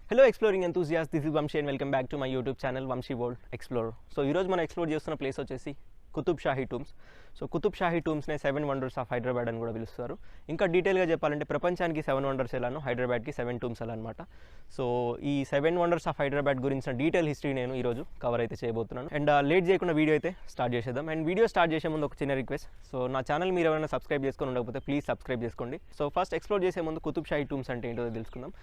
Hello exploring enthusiasts, this is Vamshi and welcome back to my YouTube channel Vamshi World Explorer. So ఈ రోజు మనం explore చేస్తున్న place వచ్చేసి Qutb Shahi tombs. So Qutb Shahi టూమ్స్నే 7 wonders of Hyderabad అని కూడా పిలుస్తారు. ఇంకా డీటెయిల్గా చెప్పాలంటే ప్రపంచానికి 7 వండర్స్ ఎలానో హైదరాబాద్కి 7 టూమ్స్ ఎలా అనమాట. సో ఈ 7 వండర్స్ ఆఫ్ హైదరాబాద్ గురించిన డీటెయిల్ హిస్టరీ నేను ఈరోజు కవర్ అయితే చేయబోతున్నాను. అండ్ లేట్ చేయకుండా వీడియో అయితే స్టార్ట్ చేసేద్దాం. అండ్ వీడియో స్టార్ట్ చేసే ముందు ఒక చిన్న రిక్వెస్ట్. సో నా ఛానల్ మీరు ఎవరైనా సబ్స్క్రైబ్ చేసుకొని ఉండకపోతే ప్లీజ్ సబ్స్క్రైబ్ చేసుకోండి. సో ఫస్ట్ ఎక్స్ప్లోర్ చేసే ముందు కుతుబ్ షాహీ టూమ్స్ అంటే ఏంటో తెలుసుకుందాం.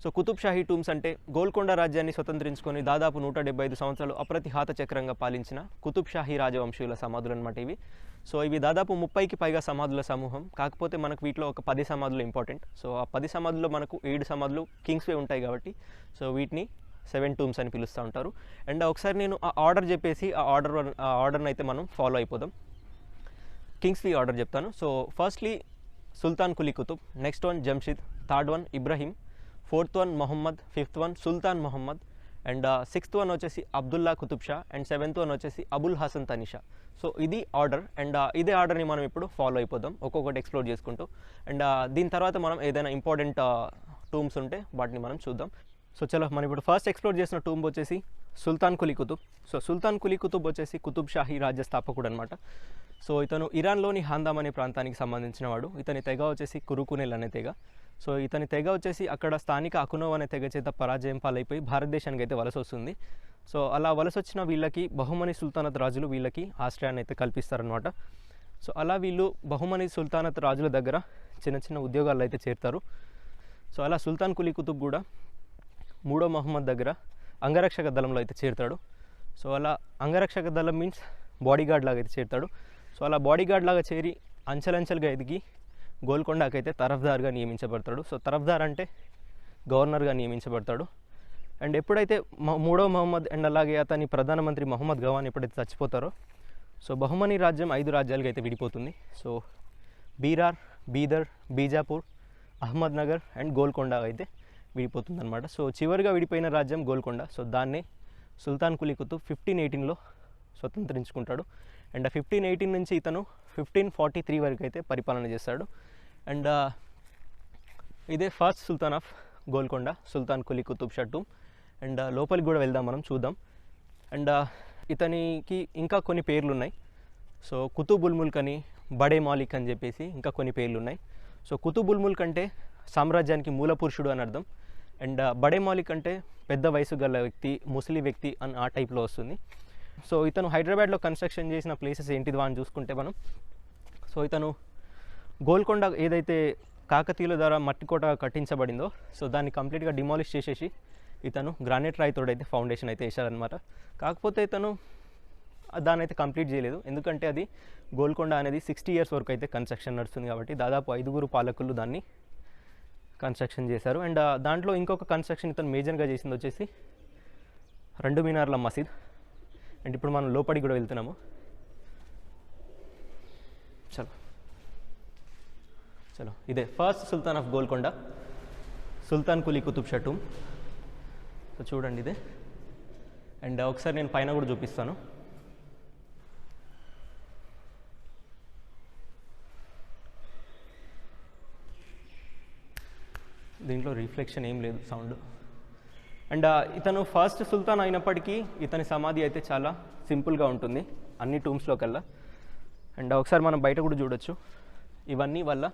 సో కుతుబ్ షాహీ టూమ్స్ అంటే గోల్కొండ రాజ్యాన్ని స్వతంత్రించుకొని దాదాపు 175 సంవత్సరాలు అప్రతిహాత చక్రంగా పాలించిన కుతుబ్ షాహీ రాజవంశీయుల సమాధులు అనమాట ఇవి. సో ఇవి దాదాపు 30కి పైగా సమాధుల సమూహం. కాకపోతే మనకు వీటిలో ఒక 10 సమాధులు ఇంపార్టెంట్. సో ఆ 10 సమాధుల్లో మనకు 7 సమాధులు కింగ్స్వే ఉంటాయి కాబట్టి సో వీటిని 7 టూమ్స్ అని పిలుస్తూ ఉంటారు. అండ్ ఒకసారి నేను ఆ ఆర్డర్ చెప్పేసి ఆ ఆర్డర్ని అయితే మనం ఫాలో అయిపోదాం. కింగ్స్వీ ఆర్డర్ చెప్తాను. So firstly Sultan Quli Qutb, next one Jamshid, third one Ibrahim, fourth one Mohammed, fifth one Sultan Mohammed, and sixth one వచ్చేసి Abdullah Qutb Shah, and seventh one వచ్చేసి అబుల్ హసన్ తనిషా. సో ఇది ఆర్డర్. అండ్ ఇదే ఆర్డర్ని మనం ఇప్పుడు ఫాలో అయిపోదాం ఒక్కొక్కటి ఎక్స్ప్లోర్ చేసుకుంటూ. అండ్ దీని తర్వాత మనం ఏదైనా ఇంపార్టెంట్ టూమ్స్ ఉంటే వాటిని మనం చూద్దాం. సో చలో మనం ఇప్పుడు ఫస్ట్ ఎక్స్ప్లోర్ చేసిన టూమ్ వచ్చేసి సుల్తాన్ కులీ కుతుబ్. సో సుల్తాన్ కులీ కుతుబ్ వచ్చేసి కుతుబ్ షాహీ రాజ్య స్థాపకుడు అనమాట. సో ఇతను ఇరాన్లోని హాందామ్ అనే ప్రాంతానికి సంబంధించిన వాడు. ఇతని తెగ వచ్చేసి కురుకునెల్ అనే తెగ. సో ఇతని తెగ వచ్చేసి అక్కడ స్థానిక అకునోవ్ అనే తెగ చేత పరాజయం పాలైపోయి భారతదేశానికి అయితే వలస వస్తుంది. సో అలా వలస వచ్చిన వీళ్ళకి బహుమని సుల్తానత్ రాజులు వీళ్ళకి ఆశ్రయాన్ని అయితే కల్పిస్తారనమాట. సో అలా వీళ్ళు బహుమని సుల్తానత్ రాజుల దగ్గర చిన్న చిన్న ఉద్యోగాలు అయితే చేరుతారు. సో అలా సుల్తాన్ కులీ కుతుబ్ కూడా 3వ మహమ్మద్ దగ్గర అంగరక్షక దళంలో అయితే చేరుతాడు. సో అలా అంగరక్షక దళం మీన్స్ బాడీగార్డ్ లాగా అయితే చేరుతాడు. సో అలా బాడీగార్డ్ లాగా చేరి అంచెలంచెలుగా ఎదిగి గోల్కొండకి అయితే తరఫ్దార్గా నియమించబడతాడు. సో తరఫ్దార్ అంటే గవర్నర్గా నియమించబడతాడు. అండ్ ఎప్పుడైతే 3వ మహమ్మద్ అండ్ అలాగే అతని ప్రధానమంత్రి మహమ్మద్ గవాన్ ఎప్పుడైతే చచ్చిపోతారో సో బహుమని రాజ్యం 5 రాజ్యాలుగా అయితే విడిపోతుంది. సో బీరార్, బీదర్, బీజాపూర్, అహ్మద్ నగర్ అండ్ గోల్కొండ అయితే విడిపోతుంది అనమాట. సో చివరిగా విడిపోయిన రాజ్యం గోల్కొండ. సో దాన్నే సుల్తాన్ కులీ కుతుబ్ 1518లో స్వతంత్రించుకుంటాడు. అండ్ 1518 నుంచి ఇతను 1543 వరకు అయితే పరిపాలన చేస్తాడు. అండ్ ఇదే first sultan of Golconda, Sultan Quli Qutb Shah tomb. And లోపలికి కూడా వెళ్దాం, మనం చూద్దాం. అండ్ ఇతనికి ఇంకా కొన్ని పేర్లు ఉన్నాయి. సో కుతుబుల్ ముల్క్ అని, బడే మాలిక్ అని చెప్పేసి ఇంకా కొన్ని పేర్లు ఉన్నాయి. సో కుతుబుల్ ముల్క్ అంటే సామ్రాజ్యానికి మూల పురుషుడు అని అర్థం. అండ్ బడే మాలిక్ అంటే పెద్ద వయసు గల వ్యక్తి, ముసలి వ్యక్తి అని ఆ టైప్లో వస్తుంది. సో ఇతను హైదరాబాద్లో కన్స్ట్రక్షన్ చేసిన ప్లేసెస్ ఏంటిది అని చూసుకుంటే మనం, సో ఇతను గోల్కొండ ఏదైతే కాకతీయుల ద్వారా మట్టికోట కట్టించబడిందో సో దాన్ని కంప్లీట్గా డిమాలిష్ చేసేసి ఇతను గ్రానైట్ రాయితోడు అయితే ఫౌండేషన్ అయితే వేశారనమాట. కాకపోతే ఇతను దాన్ని అయితే కంప్లీట్ చేయలేదు, ఎందుకంటే అది గోల్కొండ అనేది 60 ఇయర్స్ వరకు అయితే కన్స్ట్రక్షన్ నడుస్తుంది కాబట్టి దాదాపు 5 పాలకులు దాన్ని కన్స్ట్రక్షన్ చేశారు. అండ్ దాంట్లో ఇంకొక కన్స్ట్రక్షన్ ఇతను మేజర్గా చేసింది వచ్చేసి 2 మీనార్ల మసీద్. అండ్ ఇప్పుడు మనం లోపలికి కూడా వెళ్తున్నాము. చలో చలో ఇదే first sultan of Golconda, Sultan Quli Qutb Shah tomb. So చూడండి ఇదే. అండ్ ఒకసారి నేను పైన కూడా చూపిస్తాను. దీంట్లో రిఫ్లెక్షన్ ఏం లేదు, సౌండ్. అండ్ ఇతను ఫస్ట్ సుల్తాన్ అయినప్పటికీ ఇతని సమాధి అయితే చాలా సింపుల్గా ఉంటుంది అన్ని టూమ్స్లో కల్లా. అండ్ ఒకసారి మనం బయట కూడా చూడొచ్చు. ఇవన్నీ వాళ్ళ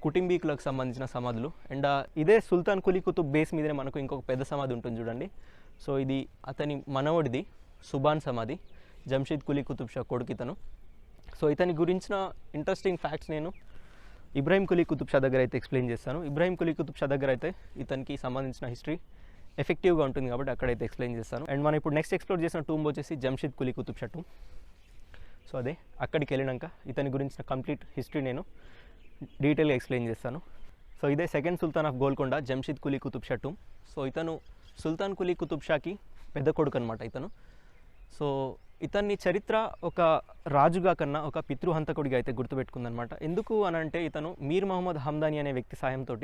కుటుంబీకులకు సంబంధించిన సమాధులు. అండ్ ఇదే సుల్తాన్ కులీ కుతుబ్ బేస్ మీదనే మనకు ఇంకొక పెద్ద సమాధి ఉంటుంది చూడండి. సో ఇది అతని మనవడిది సుబాన్ సమాధి, జంషిద్ కులీ కుతుబ్ షా కొడుకు ఇతను. సో ఇతని గురించిన ఇంట్రెస్టింగ్ ఫ్యాక్ట్స్ నేను ఇబ్రహీం కులీ కుతుబ్ షా దగ్గర అయితే ఎక్స్ప్లెయిన్ చేస్తాను. ఇబ్రహీం కులీ కుతుబ్ షా దగ్గర అయితే ఇతనికి సంబంధించిన హిస్టరీ ఎఫెక్టివ్గా ఉంటుంది కాబట్టి అక్కడైతే ఎక్స్ప్లెయిన్ చేస్తాను. అండ్ మనం ఇప్పుడు నెక్స్ట్ ఎక్స్ప్లోర్ చేసిన టూమ్ వచ్చేసి జంషిద్ కులీ కుతుబ్ షా టూమ్. సో అదే అక్కడికి వెళ్ళినాక ఇతని గురించిన కంప్లీట్ హిస్టరీ నేను డీటెయిల్గా ఎక్స్ప్లెయిన్ చేస్తాను. సో ఇదే second sultan of Golconda, Jamsheed Quli Qutb Shah tomb. So ఇతను సుల్తాన్ కులీ కుతుబ్ షాకి పెద్ద కొడుకు అనమాట ఇతను. సో ఇతన్ని చరిత్ర ఒక రాజుగా కన్నా ఒక పితృహంతకుడిగా అయితే గుర్తుపెట్టుకుందనమాట. ఎందుకు అని అంటే ఇతను మీర్ మహమ్మద్ హమ్దాని అనే వ్యక్తి సాయంతో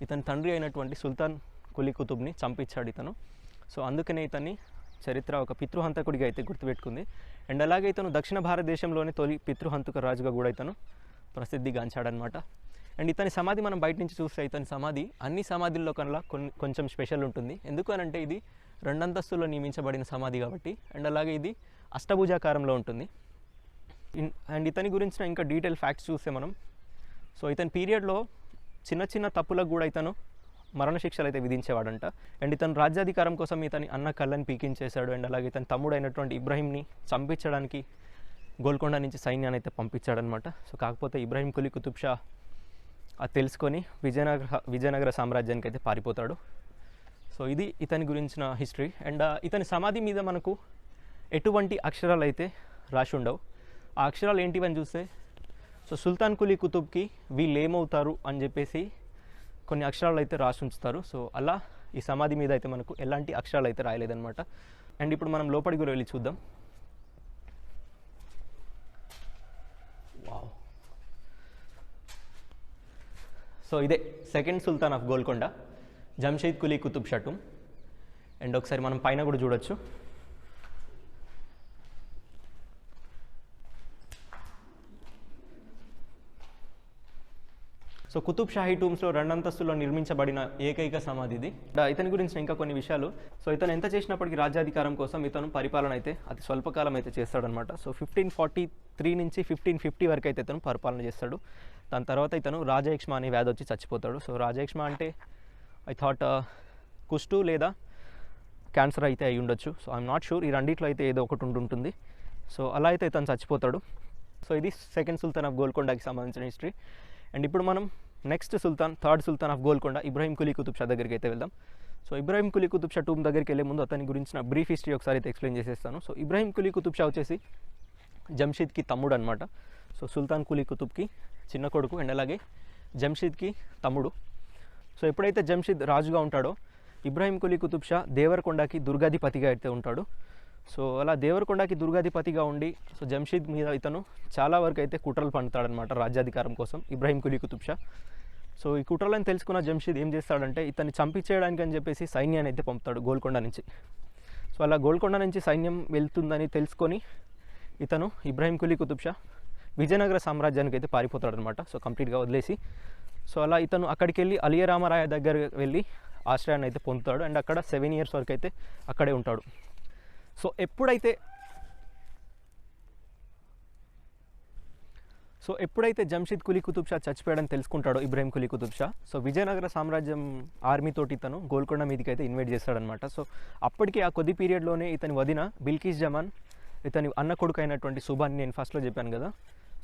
ఇతని తండ్రి అయినటువంటి సుల్తాన్ కులీ కుతుబ్ని చంపించాడు ఇతను. సో అందుకనే ఇతన్ని చరిత్ర ఒక పితృహంతకుడిగా అయితే గుర్తుపెట్టుకుంది. అండ్ అలాగే ఇతను దక్షిణ భారతదేశంలోని తొలి పితృహంతక రాజుగా కూడా ఇతను ప్రసిద్ధిగాంచాడనమాట. అండ్ ఇతని సమాధి మనం బయట నుంచి చూస్తే ఇతని సమాధి అన్ని సమాధుల్లో కన్నా కొంచెం స్పెషల్ ఉంటుంది. ఎందుకు అనంటే ఇది 2 అంతస్తుల్లో నియమించబడిన సమాధి కాబట్టి. అండ్ అలాగే ఇది అష్టభుజాకారంలో ఉంటుంది. అండ్ ఇతని గురించిన ఇంకా డీటెయిల్ ఫ్యాక్ట్స్ చూస్తే మనం, సో ఇతని పీరియడ్లో చిన్న చిన్న తప్పులకు కూడా ఇతను మరణశిక్షలు అయితే విధించేవాడంట. అండ్ ఇతను రాజ్యాధికారం కోసం ఇతని అన్న కళ్ళని పీకించేశాడు. అండ్ అలాగే ఇతని తమ్ముడు అయినటువంటి ఇబ్రాహీంని చంపించడానికి గోల్కొండ నుంచి సైన్యాన్ని అయితే పంపించాడనమాట. సో కాకపోతే ఇబ్రాహీం కులీ కుతుబ్ షా అది తెలుసుకొని విజయనగర సామ్రాజ్యానికి అయితే పారిపోతాడు. సో ఇది ఇతని గురించిన హిస్టరీ. అండ్ ఇతని సమాధి మీద మనకు ఎటువంటి అక్షరాలు అయితే రాసి ఉండవు. ఆ అక్షరాలు ఏంటివని చూస్తే, సో సుల్తాన్ కులీ కుతుబ్కి వీళ్ళు ఏమవుతారు అని చెప్పేసి కొన్ని అక్షరాలు అయితే రాసి ఉంచుతారు. సో అలా ఈ సమాధి మీద అయితే మనకు ఎలాంటి అక్షరాలు అయితే రాయలేదన్నమాట. అండ్ ఇప్పుడు మనం లోపలికి కూడా వెళ్ళి చూద్దాం. వావ్. సో ఇదే second sultan of Golconda, Jamsheed Quli Qutb Shah tomb. And ఒకసారి మనం పైన కూడా చూడొచ్చు. సో కుతుబ్ షాహీ టూమ్స్లో 2 అంతస్తుల్లో నిర్మించబడిన ఏకైక సమాధి ఇది. ఇతని గురించి ఇంకా కొన్ని విషయాలు. సో ఇతను ఎంత చేసినప్పటికీ రాజ్యాధికారం కోసం ఇతను పరిపాలన అయితే అతి స్వల్పకాలం అయితే చేస్తాడనమాట. సో 1543 నుంచి 1550 వరకు అయితే ఇతను పరిపాలన చేస్తాడు. దాని తర్వాత ఇతను రాజయక్ష్మ అనే వ్యాధి వచ్చి చచ్చిపోతాడు. సో రాజయక్ష్మ అంటే ఐ థాట్ కుష్టు లేదా క్యాన్సర్ అయితే అయి ఉండొచ్చు. So I'm not sure. ఈ రెండిట్లో అయితే ఏదో ఒకటి ఉంటుంది. సో అలా అయితే ఇతను చచ్చిపోతాడు. సో ఇది సెకండ్ సుల్తాన్ ఆఫ్ గోల్కొండకి సంబంధించిన హిస్టరీ. అండ్ ఇప్పుడు మనం next sultan, third sultan of Golconda, Ibrahim Quli Qutb Shah దగ్గరికి అయితే వెళ్దాం. సో ఇబ్రాహీం కులీ కుతుబ్ షా టూమ్ దగ్గరికి వెళ్ళే ముందు అతని గురించిన బ్రీఫ్ హిస్టరీ ఒకసారి అయితే ఎక్స్ప్లెయిన్ చేసేస్తాను. సో ఇబ్రాహీం కులీ కుతుబ్ షా వచ్చేసి జంషీద్కి తమ్ముడు అనమాట. సో సుల్తాన్ కులీ కుతుబ్కి చిన్న కొడుకు అండ్ అలాగే జంషీద్కి తమ్ముడు. సో ఎప్పుడైతే జంషీద్ రాజుగా ఉంటాడో ఇబ్రాహీం కులీ కుతుబ్ షా దేవరకొండకి దుర్గాధిపతిగా అయితే ఉంటాడు. సో అలా దేవరకొండకి దుర్గాధిపతిగా ఉండి సో జంషీద్ మీద ఇతను చాలా వరకు అయితే కుట్రలు పండుతాడనమాట రాజ్యాధికారం కోసం ఇబ్రాహీం కులీ కుతుబ్ షా. సో ఈ కుట్రలను తెలుసుకున్న జంషీద్ ఏం చేస్తాడంటే ఇతన్ని చంపించేయడానికి అని చెప్పేసి సైన్యాన్ని అయితే పంపుతాడు గోల్కొండ నుంచి. సో అలా గోల్కొండ నుంచి సైన్యం వెళ్తుందని తెలుసుకొని ఇతను ఇబ్రాహీం కులీ కుతుబ్ షా విజయనగర సామ్రాజ్యానికి అయితే పారిపోతాడనమాట. సో కంప్లీట్గా వదిలేసి. సో అలా ఇతను అక్కడికి వెళ్ళి అలియరామరాయ దగ్గర వెళ్ళి ఆశ్రయాన్ని అయితే పొందుతాడు. అండ్ అక్కడ 7 years వరకు అయితే అక్కడే ఉంటాడు. సో ఎప్పుడైతే జంషీద్ కులీ కుతుబ్ షా చచ్చిపోయాడని తెలుసుకుంటాడో ఇబ్రాహీం కులీ కుతుబ్ షా, సో విజయనగర సామ్రాజ్యం ఆర్మీతోటి ఇతను గోల్కొండ మీదకి అయితే ఇన్వైట్ చేస్తాడనమాట. సో అప్పటికి ఆ కొద్ది పీరియడ్లోనే ఇతని వదిన బిల్కిస్ జమాన్ ఇతని అన్న కొడుకు అయినటువంటి సుబాన్, నేను ఫస్ట్లో చెప్పాను కదా,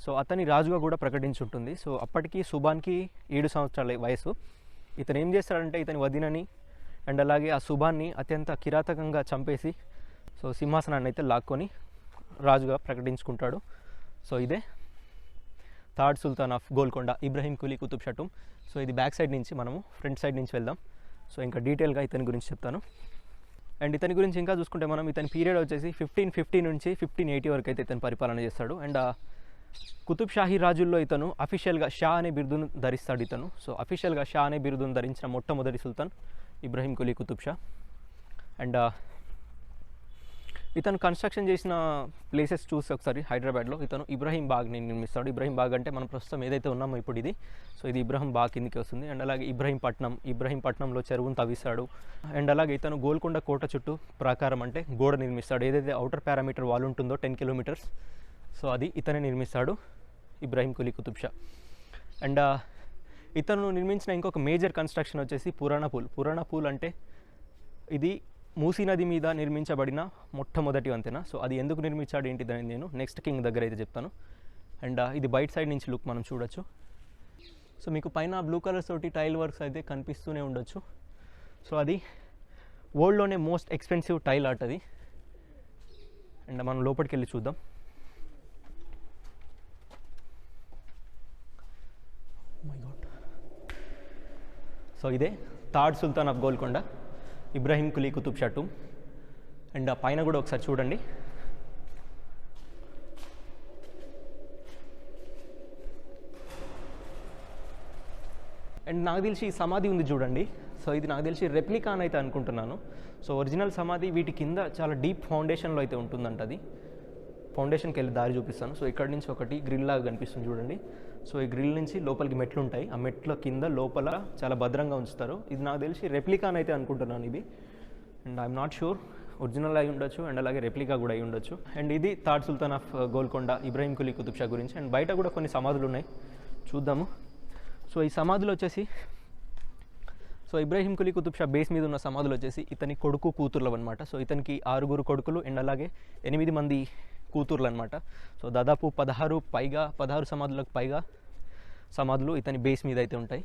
సో అతని రాజుగా కూడా ప్రకటించుంటుంది. సో అప్పటికి సుబాన్కి 7 సంవత్సరాల వయసు. ఇతను ఏం చేస్తాడంటే ఇతని వదినని అండ్ అలాగే ఆ సుబాన్ని అత్యంత కిరాతకంగా చంపేసి సో సింహాసనాన్ని అయితే లాక్కొని రాజుగా ప్రకటించుకుంటాడు. సో ఇదే third sultan of Golconda, Ibrahim Quli Qutb Shah tomb. So ఇది బ్యాక్ సైడ్ నుంచి మనము ఫ్రంట్ సైడ్ నుంచి వెళ్దాం. సో ఇంకా డీటెయిల్గా ఇతని గురించి చెప్తాను. అండ్ ఇతని గురించి ఇంకా చూసుకుంటే మనం ఇతని పీరియడ్ వచ్చేసి 1550 నుంచి 1580 వరకు అయితే ఇతను పరిపాలన చేస్తాడు. అండ్ కుతుబ్ షాహీ రాజుల్లో ఇతను అఫీషియల్గా షా అనే బిరుదును ధరిస్తాడు ఇతను. సో అఫీషియల్గా షా అనే బిరుదును ధరించిన మొట్టమొదటి సుల్తాన్ ఇబ్రాహీం కులీ కుతుబ్ షా. అండ్ ఇతను కన్స్ట్రక్షన్ చేసిన ప్లేసెస్ చూసి ఒకసారి హైదరాబాద్లో ఇతను ఇబ్రాహీం బాగ్ని నిర్మిస్తాడు. ఇబ్రాహీం బాగ్ అంటే మనం ప్రస్తుతం ఏదైతే ఉన్నామో ఇప్పుడు ఇది, సో ఇది ఇబ్రాహీం బాగ్ కిందకి వస్తుంది. అండ్ అలాగే ఇబ్రాహీంపట్నంలో చెరువును తవ్విస్తాడు. అండ్ అలాగే ఇతను గోల్కొండ కోట చుట్టూ ప్రాకారం అంటే గోడ నిర్మిస్తాడు. ఏదైతే అవుటర్ పారామీటర్ వాల్ ఉంటుందో 10 kilometers, సో అది ఇతనే నిర్మిస్తాడు ఇబ్రాహీం కులీ కుతుబ్ షా. అండ్ ఇతను నిర్మించిన ఇంకొక మేజర్ కన్స్ట్రక్షన్ వచ్చేసి పురాణా పూల్ అంటే ఇది మూసీ నది మీద నిర్మించబడిన మొట్టమొదటి వంతెన. సో అది ఎందుకు నిర్మించాడు ఏంటిదని నేను నెక్స్ట్ కింగ్ దగ్గర అయితే చెప్తాను. అండ్ ఇది బయట సైడ్ నుంచి లుక్ మనం చూడొచ్చు. సో మీకు పైన బ్లూ కలర్స్ తోటి టైల్ వర్క్స్ అయితే కనిపిస్తూనే ఉండొచ్చు. సో అది వరల్డ్లోనే మోస్ట్ ఎక్స్పెన్సివ్ టైల్ ఆర్ట్ అది. అండ్ మనం లోపలికి వెళ్ళి చూద్దాం. సో ఇదే third sultan of Golconda, Ibrahim Quli Qutb Shah tomb. And పైన కూడా ఒకసారి చూడండి. అండ్ నాకు తెలిసి ఈ సమాధి ఉంది చూడండి. సో ఇది నాకు తెలిసి రెప్లికా అని అయితే అనుకుంటున్నాను. సో ఒరిజినల్ సమాధి వీటి కింద చాలా డీప్ ఫౌండేషన్లో అయితే ఉంటుందంట అది. ఫౌండేషన్కి వెళ్ళి దారి చూపిస్తాను. సో ఇక్కడ నుంచి ఒకటి గ్రిల్ లాగా కనిపిస్తుంది చూడండి. సో ఈ గ్రిల్ నుంచి లోపలికి మెట్లు ఉంటాయి. ఆ మెట్ల కింద లోపల చాలా భద్రంగా ఉంచుతారు. ఇది నాకు తెలిసి రెప్లికా అయితే అనుకుంటున్నాను ఇది. And I'm not sure original అయి ఉండొచ్చు అండ్ అలాగే రెప్లికా కూడా అయి ఉండొచ్చు. అండ్ ఇది third sultan of Golconda Ibrahim Quli Qutb Shah గురించి. అండ్ బయట కూడా కొన్ని సమాధులు ఉన్నాయి, చూద్దాము. సో ఈ సమాధులు వచ్చేసి ఇబ్రాహీం కులీ కుతుబ్ షా బేస్ మీద ఉన్న సమాధులు వచ్చేసి ఇతని కొడుకు కూతుర్లు అనమాట. సో ఇతనికి 6 కొడుకులు అండ్ అలాగే 8 మంది కూతుర్లు అనమాట. సో దాదాపు 16 సమాధులకు పైగా సమాధులు ఇతని బేస్ మీద అయితే ఉంటాయి.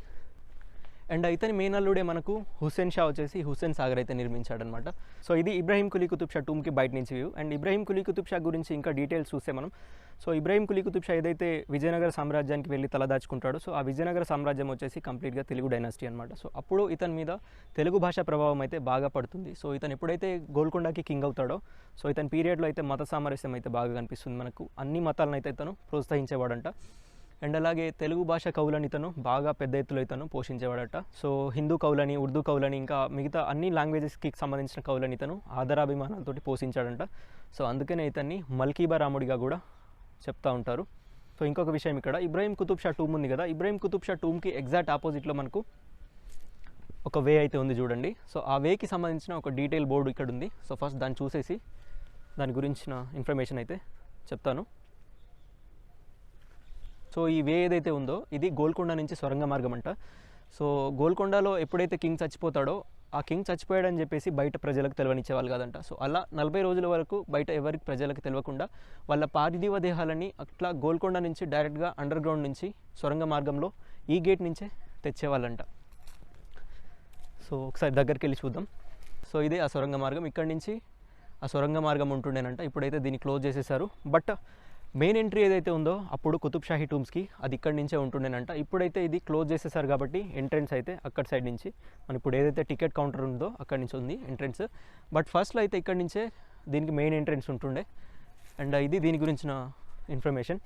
అండ్ ఇతని మేనల్లుడే మనకు హుస్సేన్ షా వచ్చేసి హుస్సేన్ సాగర్ అయితే నిర్మించాడనమాట. సో ఇది ఇబ్రాహీం కులీ కుతుబ్ షా టూమ్కి బయట నుంచి వ్యూ. అండ్ ఇబ్రాహీం కులీ కుతుబ్ షా గురించి ఇంకా డీటెయిల్స్ చూస్తే మనం, సో ఇబ్రాహీం కులీ కుతుబ్ షా ఏదైతే విజయనగర సామ్రాజ్యానికి వెళ్ళి తలదాచుకుంటాడో, సో ఆ విజయనగర సామ్రాజ్యం వచ్చేసి కంప్లీట్గా తెలుగు డైనాసిటీ అనమాట. సో అప్పుడు ఇతని మీద తెలుగు భాష ప్రభావం అయితే బాగా పడుతుంది. సో ఇతను ఎప్పుడైతే గోల్కొండకి కింగ్ అవుతాడో, సో ఇతని పీరియడ్లో అయితే మత సామరస్యం అయితే బాగా కనిపిస్తుంది మనకు. అన్ని మతాలను అయితే ఇతను ప్రోత్సహించేవాడంట. అండ్ అలాగే తెలుగు భాష కవులని ఇతను బాగా పెద్ద ఎత్తులో ఇతను పోషించేవాడట. సో హిందూ కవులని, ఉర్దూ కవులని, ఇంకా మిగతా అన్ని లాంగ్వేజెస్కి సంబంధించిన కవులని ఇతను ఆదరాభిమానాలతో పోషించాడంట. సో అందుకనే ఇతన్ని మల్కీబా రాముడిగా కూడా చెప్తా ఉంటారు. సో ఇంకొక విషయం, ఇక్కడ ఇబ్రాహీం కుతుబ్ షా టూమ్ ఉంది కదా, ఇబ్రాహీం కుతుబ్ షా టూమ్కి ఎగ్జాక్ట్ ఆపోజిట్లో మనకు ఒక వే అయితే ఉంది చూడండి. సో ఆ వేకి సంబంధించిన ఒక డీటెయిల్ బోర్డు ఇక్కడ ఉంది. సో ఫస్ట్ దాన్ని చూసేసి దాని గురించిన ఇన్ఫర్మేషన్ అయితే చెప్తాను. సో ఈ వే ఏదైతే ఉందో ఇది గోల్కొండ నుంచి సొరంగ మార్గం అంట. సో గోల్కొండలో ఎప్పుడైతే కింగ్ చచ్చిపోతాడో, ఆ కింగ్ చచ్చిపోయాడని చెప్పేసి బయట ప్రజలకు తెలియనిచ్చేవాళ్ళు కాదంట. సో అలా 40 రోజుల వరకు బయట ఎవరికి ప్రజలకు తెలియకుండా వాళ్ళ పార్థివ దేహాలని అట్లా గోల్కొండ నుంచి డైరెక్ట్గా అండర్ గ్రౌండ్ నుంచి సొరంగ మార్గంలో ఈ గేట్ నుంచే తెచ్చేవాళ్ళంట. సో ఒకసారి దగ్గరికి వెళ్ళి చూద్దాం. సో ఇదే ఆ సొరంగ మార్గం. ఇక్కడి నుంచి ఆ సొరంగ మార్గం ఉంటుండేనంట. ఇప్పుడైతే దీన్ని క్లోజ్ చేసేసారు. బట్ మెయిన్ ఎంట్రీ ఏదైతే ఉందో అప్పుడు కుతుబ్ షాహీ టూమ్స్కి అది ఇక్కడి నుంచే ఉంటుండేనంట. ఇప్పుడైతే ఇది క్లోజ్ చేసేసారు కాబట్టి ఎంట్రెన్స్ అయితే అక్కడ సైడ్ నుంచి, మన ఇప్పుడు ఏదైతే టికెట్ కౌంటర్ ఉందో అక్కడి నుంచి ఉంది ఎంట్రెన్స్. బట్ ఫస్ట్లో అయితే ఇక్కడి నుంచే దీనికి మెయిన్ ఎంట్రెన్స్ ఉంటుండే. అండ్ ఇది దీని గురించిన ఇన్ఫర్మేషన్.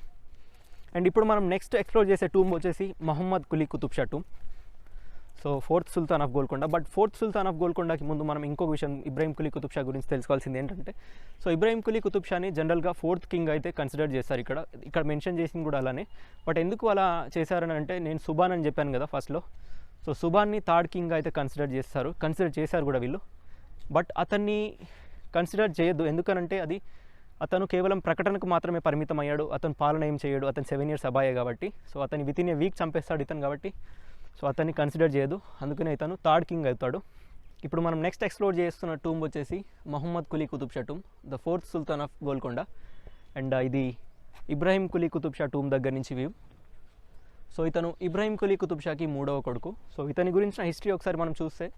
అండ్ ఇప్పుడు మనం నెక్స్ట్ ఎక్స్ప్లోర్ చేసే టూమ్ వచ్చేసి Mohammed Quli Qutb Shah tomb. So 4th sultan of Golconda. But 4th sultan of గోల్కొండకి ముందు మనం ఇంకొక విషయం ఇబ్రాహీం కులీ కుతుబ్ షా గురించి తెలుసుకోవాల్సింది ఏంటంటే, సో ఇబ్రాహీం కులీ కుతుబ్ షాని జనరల్గా 4th కింగ్ అయితే కన్సిడర్ చేస్తారు. ఇక్కడ మెన్షన్ చేసింది కూడా అలానే. బట్ ఎందుకు అలా చేశారని అంటే, నేను సుబాన్ అని చెప్పాను కదా ఫస్ట్లో. సో సుబాన్ని 3rd కింగ్ అయితే కన్సిడర్ చేశారు కూడా వీళ్ళు. బట్ అతన్ని కన్సిడర్ చేయొద్దు, ఎందుకనంటే అతను కేవలం ప్రకటనకు మాత్రమే పరిమితం అయ్యాడు. అతను పాలన ఏం చేయడు, అతను 7 years అబ్బాయే కాబట్టి. సో అతని వితిన్ ఏ వీక్ చంపేస్తాడు ఇతను కాబట్టి, సో అతన్ని కన్సిడర్ చేయదు. అందుకనే ఇతను 3rd కింగ్ అవుతాడు. ఇప్పుడు మనం నెక్స్ట్ ఎక్స్ప్లోర్ చేస్తున్న టూమ్ వచ్చేసి Mohammed Quli Qutb Shah tomb, the 4th sultan of Golconda. And ఇది ఇబ్రాహీం కులీ కుతుబ్ షా టూమ్ దగ్గర నుంచి వ్యూ. సో ఇతను ఇబ్రాహీం కులీ కుతుబ్ షాకి 3వ కొడుకు. సో ఇతని గురించిన హిస్టరీ ఒకసారి మనం చూస్తే,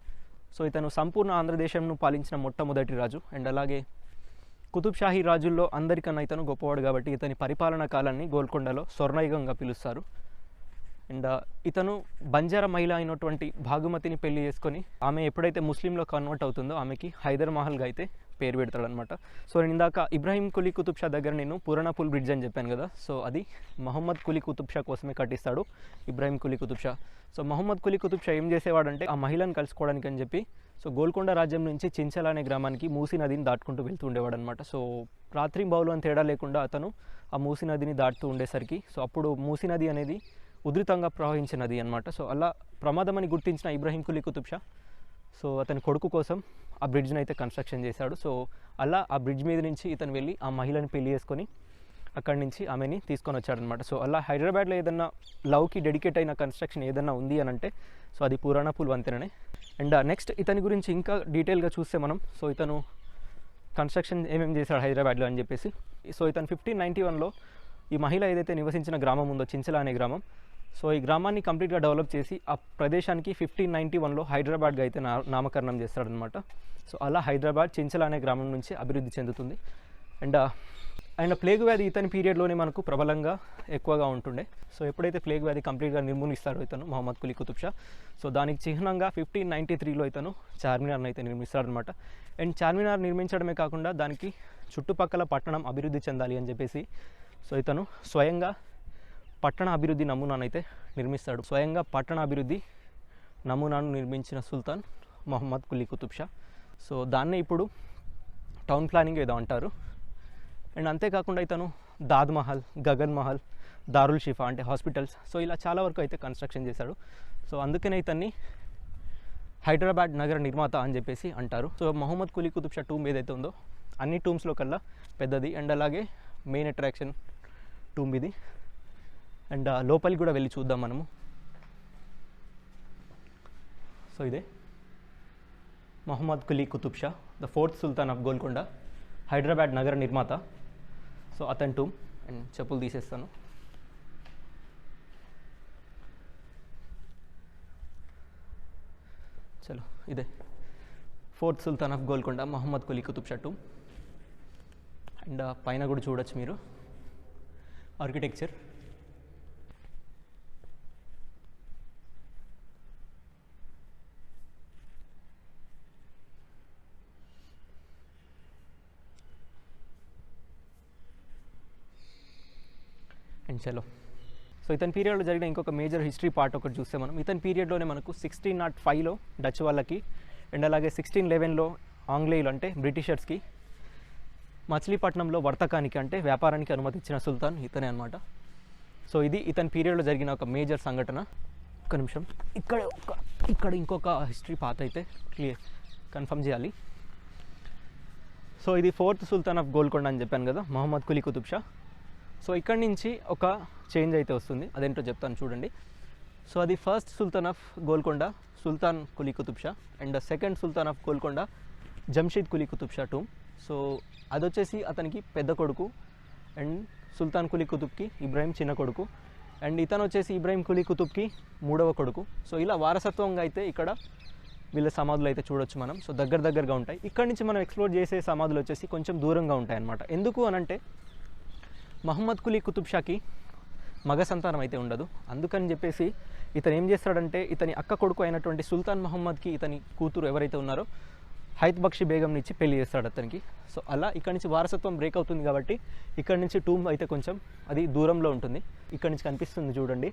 సో ఇతను సంపూర్ణ ఆంధ్రదేశంను పాలించిన మొట్టమొదటి రాజు. అండ్ అలాగే కుతుబ్ షాహీ రాజుల్లో అందరికన్నా ఇతను గొప్పవాడు కాబట్టి ఇతని పరిపాలనా కాలాన్ని గోల్కొండలో స్వర్ణయుగంగా పిలుస్తారు. అండ్ ఇతను బంజారా మహిళ అయినటువంటి భాగుమతిని పెళ్లి చేసుకొని ఆమె ఎప్పుడైతే ముస్లింలో కన్వర్ట్ అవుతుందో ఆమెకి హైదర్ మహల్గా అయితే పేరు పెడతాడనమాట. సో నేను ఇందాక ఇబ్రాహీం కులీ కుతుబ్ షా దగ్గర నేను పురాణాపూల్ బ్రిడ్జ్ అని చెప్పాను కదా, సో అది మహమ్మద్ కులీ కుతుబ్ షా కోసమే కట్టిస్తాడు ఇబ్రాహీం కులీ కుతుబ్ షా. సో మహమ్మద్ కులీ కుతుబ్ షా ఏం చేసేవాడంటే, ఆ మహిళను కలుసుకోవడానికి అని చెప్పి సో గోల్కొండ రాజ్యం నుంచి చించల అనే గ్రామానికి మూసీ నదిని దాటుకుంటూ వెళ్తూ ఉండేవాడు అనమాట. సో రాత్రి బౌలు అని తేడా లేకుండా అతను ఆ మూసీ నదిని దాటుతూ ఉండేసరికి, సో అప్పుడు మూసీ నది అనేది ఉధృతంగా ప్రవహించినది అనమాట. సో అలా ప్రమాదమని గుర్తించిన ఇబ్రాహీం కులీ కుతుబ్ షా సో అతని కొడుకు కోసం ఆ బ్రిడ్జ్ని అయితే కన్స్ట్రక్షన్ చేశాడు. సో అలా ఆ బ్రిడ్జ్ మీద నుంచి ఇతను వెళ్ళి ఆ మహిళని పెళ్లి చేసుకొని అక్కడి నుంచి ఆమెని తీసుకొని వచ్చాడనమాట. సో అలా హైదరాబాద్లో ఏదన్నా లవ్కి డెడికేట్ అయిన కన్స్ట్రక్షన్ ఏదన్నా ఉంది అని అంటే, సో అది పురాణాపూల్ వంతెననే. అండ్ నెక్స్ట్ ఇతని గురించి ఇంకా డీటెయిల్గా చూస్తే మనం, సో ఇతను కన్స్ట్రక్షన్ ఏమేమి చేశాడు హైదరాబాద్లో అని చెప్పేసి. సో ఇతను 1591లో ఈ మహిళ ఏదైతే నివసించిన గ్రామం ఉందో చించల అనే గ్రామం, సో ఈ గ్రామాన్ని కంప్లీట్గా డెవలప్ చేసి ఆ ప్రదేశానికి 1591లో హైదరాబాద్గా అయితే నామకరణం చేస్తాడనమాట. సో అలా హైదరాబాద్ చించల అనే గ్రామం నుంచి అభివృద్ధి చెందుతుంది. అండ్ ప్లేగ్ వ్యాధి ఇతని పీరియడ్లోనే మనకు ప్రబలంగా ఎక్కువగా ఉంటుండే. సో ఎప్పుడైతే ప్లేగ్ వ్యాధి కంప్లీట్గా నిర్మూలిస్తాడో ఇతను మహమ్మద్ కులీ కుతుబ్ షా, సో దానికి చిహ్నంగా 1593లో ఇతను చార్మినార్ని అయితే నిర్మిస్తాడనమాట. అండ్ చార్మినార్ నిర్మించడమే కాకుండా దానికి చుట్టుపక్కల పట్టణం అభివృద్ధి చెందాలి అని చెప్పేసి సో ఇతను స్వయంగా పట్టణ అభివృద్ధి నమూనాను అయితే నిర్మిస్తాడు. స్వయంగా పట్టణ అభివృద్ధి నమూనాను నిర్మించిన సుల్తాన్ మహమ్మద్ కులీ కుతుబ్ షా. సో దాన్నే ఇప్పుడు టౌన్ ప్లానింగ్ ఏదో అంటారు. అండ్ అంతేకాకుండా ఇతను దాద్ మహల్, గగన్ మహల్, దారుల్ షిఫా అంటే హాస్పిటల్స్, సో ఇలా చాలా వరకు అయితే కన్స్ట్రక్షన్ చేశాడు. సో అందుకనే ఇతన్ని హైదరాబాద్ నగర నిర్మాత అని చెప్పేసి అంటారు. సో మహమ్మద్ కులీ కుతుబ్ షా టూంబ్ ఏదైతే ఉందో అన్ని టూమ్స్లో కల్లా పెద్దది. అండ్ అలాగే మెయిన్ అట్రాక్షన్ టూంబ్ ఇది. అండ్ లోపలికి కూడా వెళ్ళి చూద్దాం మనము. సో ఇదే Muhammad Quli Qutb Shah, the 4th sultan of Golconda, Hyderabad నగర నిర్మాత. సో అతని టూమ్. అండ్ చెప్పులు తీసేస్తాను. చలో ఇదే 4th sultan of Golconda Muhammad Quli Qutb Shah tomb. And పైన కూడా చూడొచ్చు మీరు ఆర్కిటెక్చర్. అండ్ చలో, సో ఇతని పీరియడ్లో జరిగిన ఇంకొక మేజర్ హిస్టరీ పార్ట్ ఒకటి చూస్తే మనం, ఇతని పీరియడ్లోనే మనకు 1605లో డచ్ వాళ్ళకి అండ్ అలాగే 1611లో ఆంగ్లేయులు అంటే బ్రిటిషర్స్కి మచిలీపట్నంలో వర్తకానికి అంటే వ్యాపారానికి అనుమతి ఇచ్చిన సుల్తాన్ ఇతనే అనమాట. సో ఇది ఇతని పీరియడ్లో జరిగిన ఒక మేజర్ సంఘటన. ఒక నిమిషం, ఇక్కడ ఇంకొక హిస్టరీ పార్ట్ అయితే క్లియర్ కన్ఫర్మ్ చేయాలి. సో ఇది 4th సుల్తాన్ ఆఫ్ గోల్కొండ అని చెప్పాను కదా, మహమ్మద్ కులీ కుతుబ్ షా. సో ఇక్కడి నుంచి ఒక చేంజ్ అయితే వస్తుంది, అదేంటో చెప్తాను చూడండి. సో అది 1st sultan of Golconda Sultan Quli Qutb Shah and 2nd sultan of Golconda Jamsheed Quli Qutb Shah tomb. So అది వచ్చేసి అతనికి పెద్ద కొడుకు అండ్ సుల్తాన్ కులీ కుతుబ్కి ఇబ్రాహిం చిన్న కొడుకు అండ్ ఇతను వచ్చేసి ఇబ్రాహిం కులీ కుతుబ్కి 3వ కొడుకు. సో ఇలా వారసత్వంగా అయితే ఇక్కడ వీళ్ళ సమాధులు అయితే చూడొచ్చు మనం. సో దగ్గరగా ఉంటాయి. ఇక్కడ నుంచి మనం ఎక్స్ప్లోర్ చేసే సమాధులు వచ్చేసి కొంచెం దూరంగా ఉంటాయి అన్నమాట. ఎందుకు అనంటే మహమ్మద్ కులీ కుతుబ్ షాకి మగ సంతానం అయితే ఉండదు. అందుకని చెప్పేసి ఇతను ఏం చేస్తాడంటే ఇతని అక్క కొడుకు అయినటువంటి సుల్తాన్ మహమ్మద్కి ఇతని కూతురు ఎవరైతే ఉన్నారో హైత్ బక్షి బేగంని ఇచ్చి పెళ్లి చేస్తాడు అతనికి. సో అలా ఇక్కడ నుంచి వారసత్వం బ్రేక్ అవుతుంది కాబట్టి ఇక్కడ నుంచి టూంబ్ అయితే కొంచెం అది దూరంలో ఉంటుంది. ఇక్కడ నుంచి కనిపిస్తుంది చూడండి.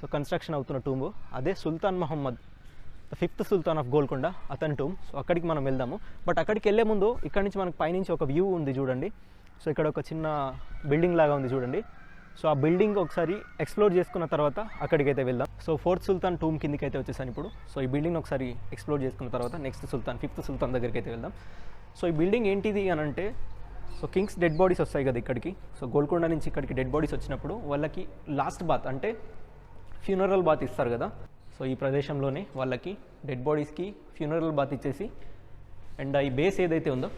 సో కన్స్ట్రక్షన్ అవుతున్న టూంబ్ అదే Sultan Mohammed, the 5th sultan of Golconda అతని టూంబ్. సో అక్కడికి మనం వెళ్దాము. బట్ అక్కడికి వెళ్ళే ముందు ఇక్కడ నుంచి మనకు పైనుంచి ఒక వ్యూ ఉంది చూడండి. సో ఇక్కడ ఒక చిన్న బిల్డింగ్ లాగా ఉంది చూడండి. సో ఆ బిల్డింగ్ ఒకసారి ఎక్స్ప్లోర్ చేసుకున్న తర్వాత అక్కడికైతే వెళ్దాం. సో 4th సుల్తాన్ టూమ్ కిందకి అయితే వచ్చేసాను ఇప్పుడు. సో ఈ బిల్డింగ్ ఒకసారి ఎక్స్ప్లోర్ చేసుకున్న తర్వాత నెక్స్ట్ సుల్తాన్ 5th సుల్తాన్ దగ్గరికి అయితే వెళ్దాం. సో ఈ బిల్డింగ్ ఏంటిది అని అంటే, సో కింగ్స్ డెడ్ బాడీస్ వస్తాయి కదా ఇక్కడికి. సో గోల్కొండ నుంచి ఇక్కడికి డెడ్ బాడీస్ వచ్చినప్పుడు వాళ్ళకి లాస్ట్ బాత్ అంటే ఫ్యూనరల్ బాత్ ఇస్తారు కదా. సో ఈ ప్రదేశంలోనే వాళ్ళకి డెడ్ బాడీస్కి ఫ్యూనరల్ బాత్ ఇచ్చేసి అండ్ ఈ బేస్ ఏదైతే ఉందో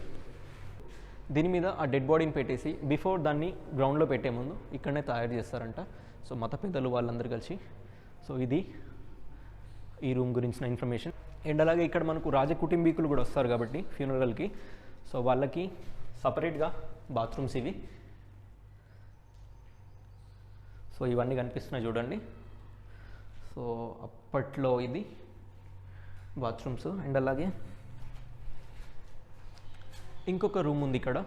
దీని మీద ఆ డెడ్ బాడీని పెట్టేసి బిఫోర్ దాన్ని గ్రౌండ్లో పెట్టే ముందు ఇక్కడనే తయారు చేస్తారంట. సో మత పెద్దలు వాళ్ళందరూ కలిసి. సో ఇది ఈ రూమ్ గురించిన ఇన్ఫర్మేషన్. అండ్ అలాగే ఇక్కడ మనకు రాజకుటుంబీకులు కూడా వస్తారు కాబట్టి ఫ్యూనరల్కి. సో వాళ్ళకి సపరేట్గా బాత్రూమ్స్ ఇవి. సో ఇవన్నీ కనిపిస్తున్నాయి చూడండి. సో అప్పట్లో ఇది బాత్రూమ్స్. అండ్ అలాగే ఇంకొక రూమ్ ఉంది ఇక్కడ.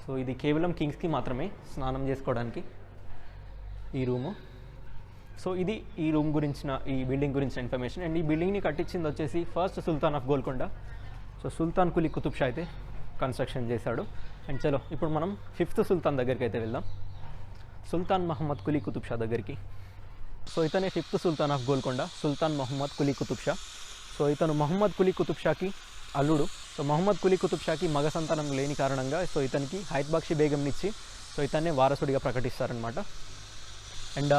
సో ఇది కేవలం కింగ్స్కి మాత్రమే స్నానం చేసుకోవడానికి ఈ రూము. సో ఇది ఈ రూమ్ గురించిన ఈ బిల్డింగ్ గురించిన ఇన్ఫర్మేషన్. అండ్ ఈ బిల్డింగ్ని కట్టించింది వచ్చేసి 1st sultan of Golconda. So Sultan Quli Qutb Shah అయితే కన్స్ట్రక్షన్ చేశాడు. అండ్ చలో ఇప్పుడు మనం 5th సుల్తాన్ దగ్గరికి అయితే వెళ్దాం, సుల్తాన్ మహమ్మద్ కులీ కుతుబ్ షా దగ్గరికి. సో ఇతనే 5th sultan of Golconda, Sultan Muhammad Quli Qutb Shah. So ఇతను మహమ్మద్ కులీ కుతుబ్ షాకి అల్లుడు. సో మహమ్మద్ కులీ కుతుబ్ షాకి మగ సంతానం లేని కారణంగా సో ఇతనికి హైత్ బక్షి బేగంని ఇచ్చి సో ఇతన్నే వారసుడిగా ప్రకటిస్తారనమాట. అండ్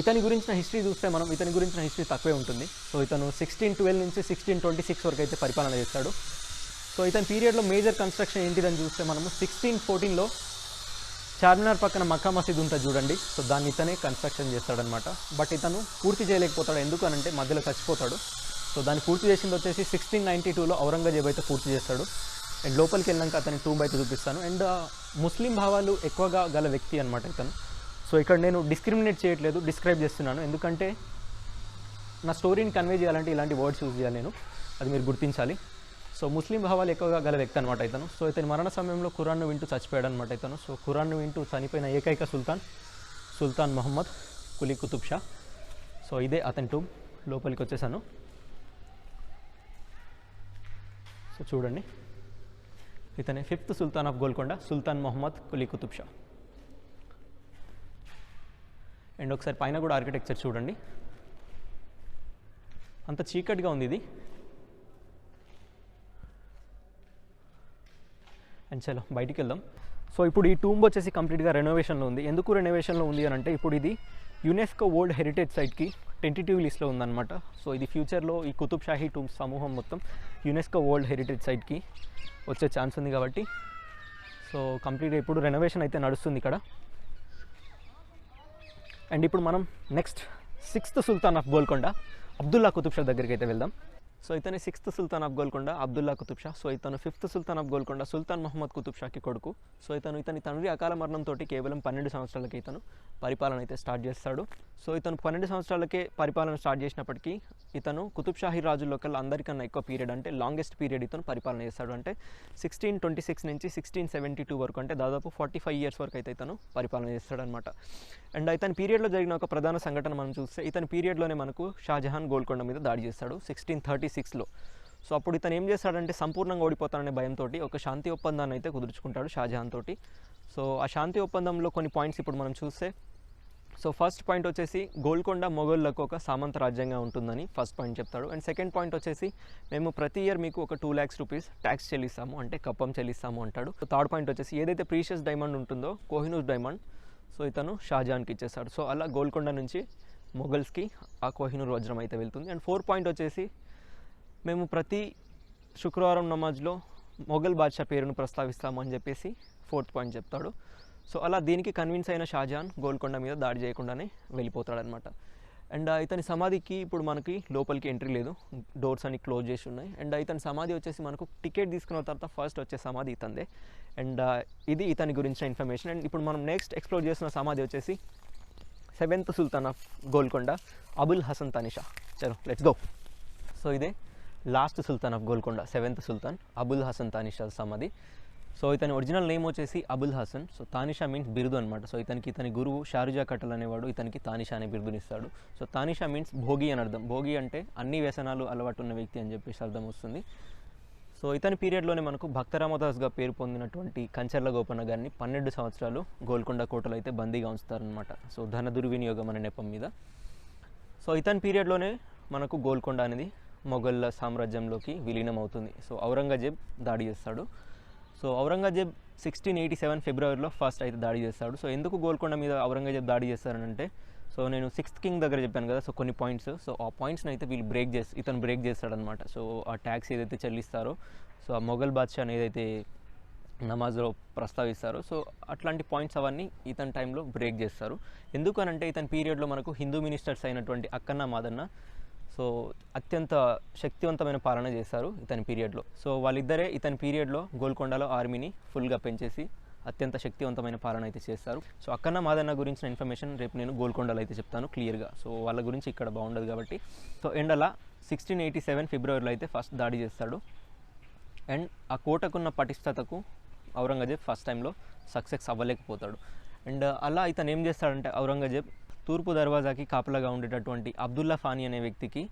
ఇతని గురించిన హిస్టరీ చూస్తే మనం ఇతని గురించిన హిస్టరీ తక్కువే ఉంటుంది. సో ఇతను 1612 నుంచి 1626 వరకు అయితే పరిపాలన చేస్తాడు. సో ఇతని పీరియడ్లో మేజర్ కన్స్ట్రక్షన్ ఏంటిదని చూస్తే మనము 1614లో చార్మినార్ పక్కన మక్కా మసీద్ ఉంటుంది చూడండి. సో దాన్ని ఇతనే కన్స్ట్రక్షన్ చేస్తాడనమాట. బట్ ఇతను పూర్తి చేయలేకపోతాడు. ఎందుకు అనంటే మధ్యలో చచ్చిపోతాడు. సో దాన్ని పూర్తి చేసింది వచ్చేసి 1692లో ఔరంగజేబ్ అయితే పూర్తి చేస్తాడు. అండ్ లోపలికి వెళ్ళాక అతని టూంబ్ అయితే చూపిస్తాను. అండ్ ముస్లిం భావాలు ఎక్కువగా గల వ్యక్తి అనమాట ఇతను. సో ఇక్కడ నేను డిస్క్రిమినేట్ చేయట్లేదు, డిస్క్రైబ్ చేస్తున్నాను. ఎందుకంటే నా స్టోరీని కన్వే చేయాలంటే ఇలాంటి వర్డ్స్ యూజ్ చేయాలి నేను, అది మీరు గుర్తించాలి. సో ముస్లిం భావాలు ఎక్కువగా గల వ్యక్తి అనమాట ఇతను. సో ఇతని మరణ సమయంలో ఖురాన్ను వింటూ చచ్చిపోయాడు అనమాట ఇతను. సో ఖురాన్ను వింటూ చనిపోయిన ఏకైక సుల్తాన్ సుల్తాన్ మహమ్మద్ కులీ కుతుబ్ షా. సో ఇదే అతని టూంబ్. లోపలికి వచ్చేసాను. సో చూడండి ఇతనే 5th sultan of Golconda, Sultan Mohammed Quli Qutb Shah. And ఒకసారి పైన కూడా ఆర్కిటెక్చర్ చూడండి, అంత చీకటిగా ఉంది ఇది. అండ్ చలో బయటికి వెళ్దాం. సో ఇప్పుడు ఈ టూంబ్ వచ్చేసి కంప్లీట్గా రెనోవేషన్లో ఉంది. ఎందుకు రెనోవేషన్లో ఉంది అని అంటే ఇప్పుడు ఇది యునెస్కో వరల్డ్ హెరిటేజ్ సైట్కి టెంటేటివ్ లిస్ట్లో ఉందన్నమాట. సో ఇది ఫ్యూచర్లో ఈ కుతుబ్ షాహీ టూంబ్స్ సమూహం మొత్తం యునెస్కో వరల్డ్ హెరిటేజ్ సైట్కి వచ్చే ఛాన్స్ ఉంది కాబట్టి సో కంప్లీట్గా ఇప్పుడు రెనోవేషన్ అయితే నడుస్తుంది ఇక్కడ. అండ్ ఇప్పుడు మనం next 6th sultan of Golconda Abdullah Qutb Shah దగ్గరికి అయితే వెళ్దాం. సో ఇతని 6th sultan of Golconda Abdullah Qutb Shah. So ఇతను 5th sultan of Golconda Sultan Mohammed Qutb షాకి కొడుకు. సో ఇతని తండ్రి అకాల మరణంతో కేవలం 12 సంవత్సరాలకి ఇతను పరిపాలన అయితే స్టార్ట్ చేస్తాడు. సో ఇతను 12 సంవత్సరాలకే పరిపాలన స్టార్ట్ చేసినప్పటికీ ఇతను కుతుబ్ షాహీ రాజుల్లో కల్లా అందరికన్నా ఎక్కువ పీరియడ్, అంటే లాంగెస్ట్ పీరియడ్ ఇతను పరిపాలన చేస్తాడు. అంటే 1626 నుంచి 1672 వరకు, అంటే దాదాపు 45 ఇయర్స్ వరకు అయితే ఇతను పరిపాలన చేస్తాడు అనమాట. అండ్ ఇతని పీరియడ్లో జరిగిన ఒక ప్రధాన సంఘటన మనం చూస్తే ఇతని పీరియడ్లోనే మనకు షాజహాన్ గోల్కొండ మీద దాడి చేస్తాడు 1636లో. సో అప్పుడు ఇతను ఏం చేస్తాడంటే సంపూర్ణంగా ఓడిపోతాడనే భయంతో ఒక శాంతి ఒప్పందాన్ని అయితే కుదుర్చుకుంటాడు షాజహాన్ తోటి. సో ఆ శాంతి ఒప్పందంలో కొన్ని పాయింట్స్ ఇప్పుడు మనం చూస్తే, సో ఫస్ట్ పాయింట్ వచ్చేసి గోల్కొండ మొఘలులకు ఒక సామంత రాజ్యంగా ఉంటుందని ఫస్ట్ పాయింట్ చెప్తాడు. అండ్ సెకండ్ పాయింట్ వచ్చేసి మేము ప్రతి ఇయర్ మీకు ఒక 2 lakhs రూపీస్ ట్యాక్స్ చెల్లిస్తాము, అంటే కప్పం చెల్లిస్తాము అంటాడు. సో థర్డ్ పాయింట్ వచ్చేసి ఏదైతే ప్రీషియస్ డైమండ్ ఉంటుందో కోహినూర్ డైమండ్, సో ఇతను షాజహాన్కి ఇచ్చేస్తాడు. సో అలా గోల్కొండ నుంచి మొఘల్స్కి ఆ కోహినూర్ వజ్రం అయితే వెళ్తుంది. అండ్ ఫోర్త్ పాయింట్ వచ్చేసి మేము ప్రతి శుక్రవారం నమాజ్లో మొఘల్ బాద్షా పేరును ప్రస్తావిస్తాము అని చెప్పేసి ఫోర్త్ పాయింట్ చెప్తాడు. సో అలా దీనికి కన్విన్స్ అయిన షాజహాన్ గోల్కొండ మీద దాడి చేయకుండానే వెళ్ళిపోతాడనమాట. అండ్ ఇతని సమాధికి ఇప్పుడు మనకి లోపలికి ఎంట్రీ లేదు, డోర్స్ అన్ని క్లోజ్ చేసి ఉన్నాయి. అండ్ ఇతని సమాధి వచ్చేసి మనకు టికెట్ తీసుకున్న తర్వాత ఫస్ట్ వచ్చే సమాధి ఇతందే. అండ్ ఇది ఇతని గురించిన ఇన్ఫర్మేషన్. అండ్ ఇప్పుడు మనం నెక్స్ట్ ఎక్స్ప్లోర్ చేస్తున్న సమాధి వచ్చేసి 7th sultan of Golconda Abul Hasan Tana Shah. చలో లెట్స్ గో. సో ఇదే last sultan of Golconda 7th sultan Abul Hasan Tana Shah సమాధి. సో ఇతని ఒరిజినల్ నేమ్ వచ్చేసి అబుల్ హసన్. సో తానిషా మీన్స్ బిరుదు అనమాట. సో ఇతని గురువు షారుజా కటల్ అనేవాడు ఇతనికి తానిషా అనే బిరుదునిస్తాడు. సో తానిషా మీన్స్ భోగి అని అర్థం. భోగి అంటే అన్ని వ్యసనాలు అలవాటు ఉన్న వ్యక్తి అని చెప్పేసి అర్థం వస్తుంది. సో ఇతని పీరియడ్లోనే మనకు భక్తరామదాస్గా పేరు పొందినటువంటి కంచర్ల గోపన్న గారిని 12 సంవత్సరాలు గోల్కొండ కోటలో అయితే బందీగా ఉంచుతారనమాట. సో ధన దుర్వినియోగం అనే నెపం మీద. సో ఇతని పీరియడ్లోనే మనకు గోల్కొండ అనేది మొఘల్ సామ్రాజ్యంలోకి విలీనం అవుతుంది. సో ఔరంగజేబ్ దాడి చేస్తాడు. సో ఔరంగజేబ్ 1687 ఫిబ్రవరిలో ఫస్ట్ అయితే దాడి చేస్తాడు. సో ఎందుకు గోల్కొండ మీద ఔరంగజేబ్ దాడి చేస్తారనంటే, సో నేను 6th కింగ్ దగ్గర చెప్పాను కదా, సో కొన్ని పాయింట్స్, సో ఆ పాయింట్స్ని అయితే ఇతను బ్రేక్ చేస్తాడనమాట. సో ఆ ట్యాక్స్ ఏదైతే చెల్లిస్తారో, సో ఆ మొఘల్ బాద్షాని ఏదైతే నమాజ్లో ప్రస్తావిస్తారో, సో అట్లాంటి పాయింట్స్ అవన్నీ ఇతని టైంలో బ్రేక్ చేస్తారు. ఎందుకనంటే ఇతని పీరియడ్లో మనకు హిందూ మినిస్టర్స్ అయినటువంటి అక్కన్న మాదన్న సో అత్యంత శక్తివంతమైన పాలన చేశారు ఇతని పీరియడ్లో. సో వాళ్ళిద్దరే ఇతని పీరియడ్లో గోల్కొండలో ఆర్మీని ఫుల్గా పెంచేసి అత్యంత శక్తివంతమైన పాలన అయితే చేస్తారు. సో అక్కన్న మాదన్న గురించిన ఇన్ఫర్మేషన్ రేపు నేను గోల్కొండలో అయితే చెప్తాను క్లియర్గా. సో వాళ్ళ గురించి ఇక్కడ బాగుండదు కాబట్టి. సో అండ్ అలా 1687 ఫిబ్రవరిలో అయితే ఫస్ట్ దాడి చేస్తాడు. అండ్ ఆ కోటకున్న పటిష్టతకు ఔరంగజేబ్ ఫస్ట్ టైంలో సక్సెస్ అవ్వలేకపోతాడు. అండ్ అలా ఇతను ఏం చేస్తాడంటే ఔరంగజేబ్ తూర్పు దర్వాజాకి కాపలాగా ఉండేటటువంటి అబ్దుల్లా ఫానీ అనే వ్యక్తికి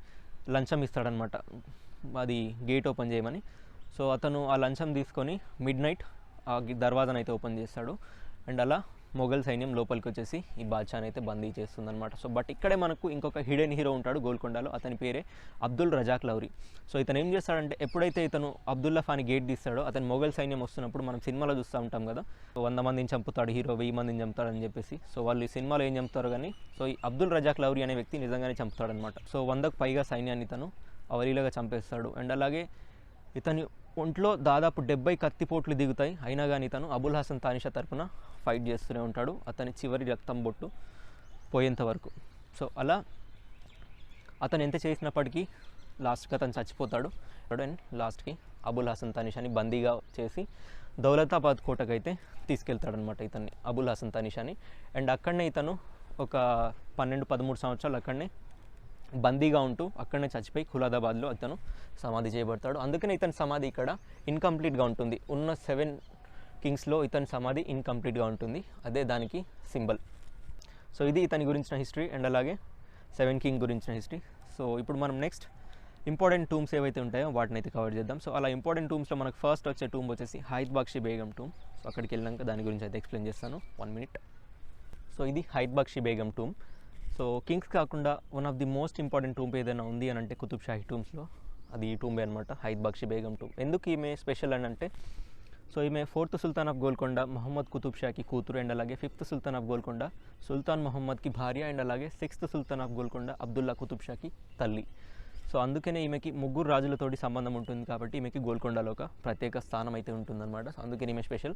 లంచం ఇస్తాడనమాట, అది గేట్ ఓపెన్ చేయమని. సో అతను ఆ లంచం తీసుకొని మిడ్ నైట్ ఆ దర్వాజాను అయితే ఓపెన్ చేస్తాడు. అండ్ అలా మొఘల్ సైన్యం లోపలికి వచ్చేసి ఈ బాద్షాని అయితే బందీ చేస్తుందన్నమాట. సో బట్ ఇక్కడే మనకు ఇంకొక హిడెన్ హీరో ఉంటాడు గోల్కొండలో, అతని పేరే అబ్దుల్ రజాక్ లౌరీ. సో ఇతను ఏం చేస్తాడంటే ఎప్పుడైతే ఇతను అబ్దుల్లా ఫాని గేట్ తీస్తాడో, అతను మొఘల్ సైన్యం వస్తున్నప్పుడు మనం సినిమాలో చూస్తూ ఉంటాం కదా, 100 మందిని చంపుతాడు హీరో, 1000 మందిని చంపుతాడని చెప్పేసి. సో వాళ్ళు ఈ సినిమాలో ఏం చంపుతారు కానీ, సో ఈ అబ్దుల్ రజాక్ లౌరీ అనే వ్యక్తి నిజంగానే చంపుతాడనమాట. సో 100కు పైగా సైన్యాన్ని ఇతను అవలీలగా చంపేస్తాడు. అండ్ అలాగే ఇతని ఒంట్లో దాదాపు 70 కత్తిపోట్లు దిగుతాయి. అయినా కానీ ఇతను అబుల్ హసన్ తానిషా తరపున ఫైట్ చేస్తూనే ఉంటాడు అతని చివరి రక్తం బొట్టు పోయేంత వరకు. సో అలా అతను ఎంత చేసినప్పటికీ లాస్ట్కి అతను చచ్చిపోతాడు. అండ్ లాస్ట్కి అబుల్ హసన్ తానిషాని బందీగా చేసి దౌలతాబాద్ కోటకైతే తీసుకెళ్తాడనమాట ఇతన్ని, అబుల్ హసన్ తానిషాని. అండ్ అక్కడనే ఇతను ఒక 12-13 సంవత్సరాలు అక్కడనే బందీగా ఉంటూ అక్కడనే చచ్చిపోయి ఖులాదాబాద్లో అతను సమాధి చేయబడతాడు. అందుకనే ఇతని సమాధి ఇక్కడ ఇన్కంప్లీట్గా ఉంటుంది. ఉన్న 7 కింగ్స్లో ఇతని సమాధి ఇన్కంప్లీట్గా ఉంటుంది, అదే దానికి సింబల్. సో ఇది ఇతని గురించిన హిస్టరీ అండ్ అలాగే 7 కింగ్ గురించిన హిస్టరీ. సో ఇప్పుడు మనం నెక్స్ట్ ఇంపార్టెంట్ టూమ్స్ ఏవైతే ఉంటాయో వాటిని అయితే కవర్ చేద్దాం. సో అలా ఇంపార్టెంట్ టూమ్స్లో మనకు ఫస్ట్ వచ్చే టూమ్ వచ్చేసి హైద్ బక్షి బేగం టూమ్. సో అక్కడికి వెళ్ళాక దాని గురించి అయితే ఎక్స్ప్లెయిన్ చేస్తాను, 1 minute. సో ఇది Hayat Bakshi Begum tomb. So kings కాకుండా one of the most important tomb ఏదైనా ఉంది అని అంటే కుతుబ్ షాహీ టూమ్స్లో అది ఈ టూంబే అనమాట, హైద్ బక్షి బేగం టూమ్. ఎందుకు ఈమె స్పెషల్ అని అంటే, సో ఈమె 4th sultan of Golconda Mohammed Qutb షాకి కూతురు, అండ్ అలాగే 5th సుల్తాన్ ఆఫ్ గోల్కొండ సుల్తాన్ మహమ్మద్కి భార్య, అండ్ అలాగే 6th sultan of Golconda Abdullah Qutb షాకి తల్లి. సో అందుకనే ఈమెకి 3 రాజులతోటి సంబంధం ఉంటుంది కాబట్టి ఈమెకి గోల్కొండలో ఒక ప్రత్యేక స్థానం అయితే ఉంటుందన్నమాట. సో అందుకని ఈమె స్పెషల్.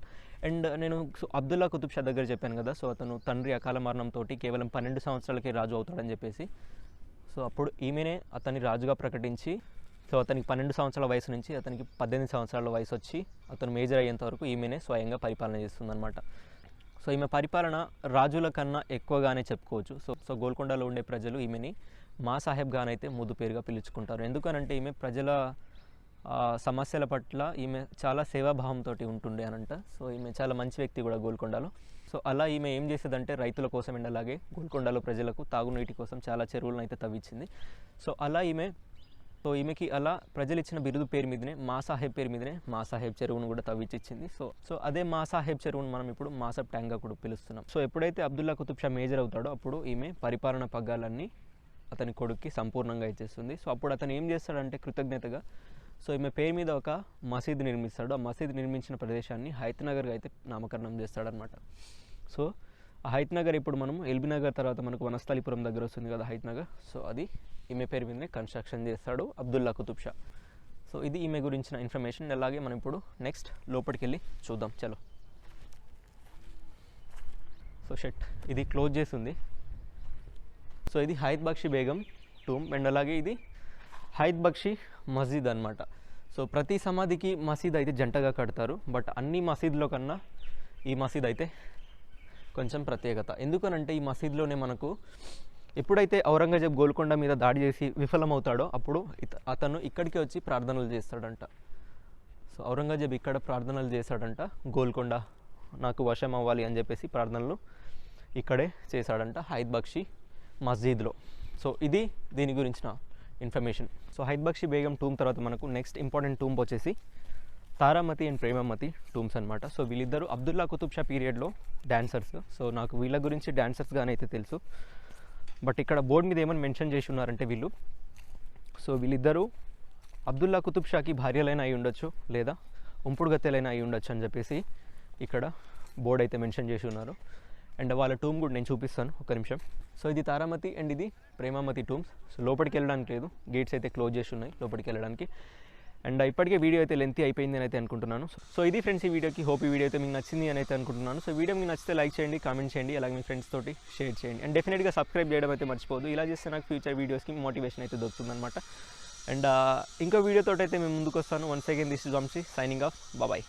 అండ్ నేను అబ్దుల్లా కుతుబ్ షా దగ్గర చెప్పాను కదా, సో అతను తండ్రి అకాల మరణంతో కేవలం 12 సంవత్సరాలకే రాజు అవుతాడని చెప్పేసి, సో అప్పుడు ఈమెనే అతన్ని రాజుగా ప్రకటించి, సో అతనికి 12 సంవత్సరాల వయసు నుంచి అతనికి 18 సంవత్సరాల వయసు వచ్చి అతను మేజర్ అయ్యేంత వరకు ఈమెనే స్వయంగా పరిపాలన చేస్తుందన్నమాట. సో ఈమె పరిపాలన రాజుల కన్నా ఎక్కువగానే చెప్పుకోవచ్చు. సో గోల్కొండలో ఉండే ప్రజలు ఈమెని మా సాహెబ్గానైతే ముద్దు పేరుగా పిలుచుకుంటారు. ఎందుకనంటే ఈమె ప్రజల సమస్యల పట్ల ఈమె చాలా సేవాభావంతో ఉంటుండే అనంట. సో ఈమె చాలా మంచి వ్యక్తి కూడా గోల్కొండలో. సో అలా ఈమె ఏం చేసేదంటే రైతుల కోసం అండ్ అలాగే గోల్కొండలో ప్రజలకు తాగునీటి కోసం చాలా చెరువులను అయితే తవ్వించింది. సో ఈమెకి అలా ప్రజలు ఇచ్చిన బిరుదు పేరు మీదనే మా సాహెబ్ పేరు మీదనే మా సాహెబ్ చెరువును కూడా తవ్వించింది. సో అదే మా సాహెబ్ చెరువును మనం ఇప్పుడు మాసబ్ ట్యాంక్గా కూడా పిలుస్తున్నాం. సో ఎప్పుడైతే అబ్దుల్లా కుతుబ్ షా మేజర్ అవుతాడో అప్పుడు ఈమె పరిపాలన పగ్గాలన్నీ అతని కొడుక్కి సంపూర్ణంగా ఇచ్చేస్తుంది. సో అప్పుడు అతను ఏం చేస్తాడంటే కృతజ్ఞతగా, సో ఈమె పేరు మీద ఒక మసీదు నిర్మిస్తాడు. ఆ మసీదు నిర్మించిన ప్రదేశాన్ని హైత్ నగర్గా అయితే నామకరణం చేస్తాడనమాట. సో ఆ హైత్ నగర్ ఇప్పుడు మనం ఎల్బీ నగర్ తర్వాత మనకు వనస్థలిపురం దగ్గర వస్తుంది కదా హైత్ నగర్. సో అది ఈమె పేరు మీదనే కన్స్ట్రక్షన్ చేస్తాడు అబ్దుల్లా కుతుబ్ షా. సో ఇది ఈమె గురించిన ఇన్ఫర్మేషన్. అలాగే మనం ఇప్పుడు నెక్స్ట్ లోపలికి వెళ్ళి చూద్దాం, చలో. సో ఇది క్లోజ్ చేసింది. సో ఇది హైద్ బక్షి బేగం టూమ్, అండ్ అలాగే ఇది హైద్ బక్షి మస్జిద్ అనమాట. సో ప్రతి సమాధికి మసీద్ అయితే జంటగా కడతారు, బట్ అన్ని మసీదులో కన్నా ఈ మసీద్ అయితే కొంచెం ప్రత్యేకత. ఎందుకనంటే ఈ మసీద్లోనే మనకు ఎప్పుడైతే ఔరంగజేబ్ గోల్కొండ మీద దాడి చేసి విఫలమవుతాడో అప్పుడు అతను ఇక్కడికి వచ్చి ప్రార్థనలు చేస్తాడంట. సో ఔరంగజేబ్ ఇక్కడ ప్రార్థనలు చేశాడంట, గోల్కొండ నాకు వశం అవ్వాలి అని చెప్పేసి ప్రార్థనలు ఇక్కడే చేశాడంట హైద్ బక్షి మస్జిద్లో. సో ఇది దీని గురించిన information. So హైద్ Bakshi Begum tomb తర్వాత మనకు నెక్స్ట్ ఇంపార్టెంట్ టూమ్ వచ్చేసి తారామతి అండ్ ప్రేమామతి టూమ్స్ అనమాట. సో వీళ్ళిద్దరూ అబ్దుల్లా కుతుబ్ షా పీరియడ్లో డాన్సర్స్. సో నాకు వీళ్ళ గురించి డాన్సర్స్గానే అయితే తెలుసు, బట్ ఇక్కడ బోర్డు మీద ఏమని మెన్షన్ చేసి ఉన్నారంటే వీళ్ళిద్దరూ అబ్దుల్లా కుతుబ్ షాకి భార్యలైనా అయి ఉండొచ్చు లేదా ఉంపుడు గత్తెలైనా అయి ఉండొచ్చు అని చెప్పేసి ఇక్కడ బోర్డు అయితే మెన్షన్ చేసి ఉన్నారు. అండ్ వాళ్ళ టూమ్ కూడా నేను చూపిస్తాను, ఒక నిమిషం. సో ఇది తారామతి అండ్ ఇది ప్రేమామతి టూమ్స్. సో లోపలికి వెళ్ళడానికి లేదు, గేట్స్ అయితే క్లోజ్ చేసి ఉన్నాయి లోపలికి వెళ్ళడానికి. అండ్ ఇప్పటికే వీడియో అయితే లెంతీ అయిపోయింది అని అయితే అనుకుంటున్నాను. సో ఇది ఫ్రెండ్స్ ఈ వీడియోకి. హోప్ ఈ వీడియో అయితే మీకు నచ్చింది అని అయితే అనుకుంటున్నాను. సో వీడియో మీకు నచ్చితే లైక్ చేయండి, కామెంట్ చేయండి, అలాగే మీ ఫ్రెండ్స్ తోటి షేర్ చేయండి. అండ్ డెఫినెట్గా సబ్స్క్రైబ్ చేయడం అయితే మర్చిపోదు. ఇలా చేస్తే నాకు ఫ్యూచర్ వీడియోస్కి మోటివేషన్ అయితే దొరుకుతుందన్నమాట. అండ్ ఇంకో వీడియోతో అయితే మేము ముందుకు వస్తాను. Once again this is Vamsi signing off, bye.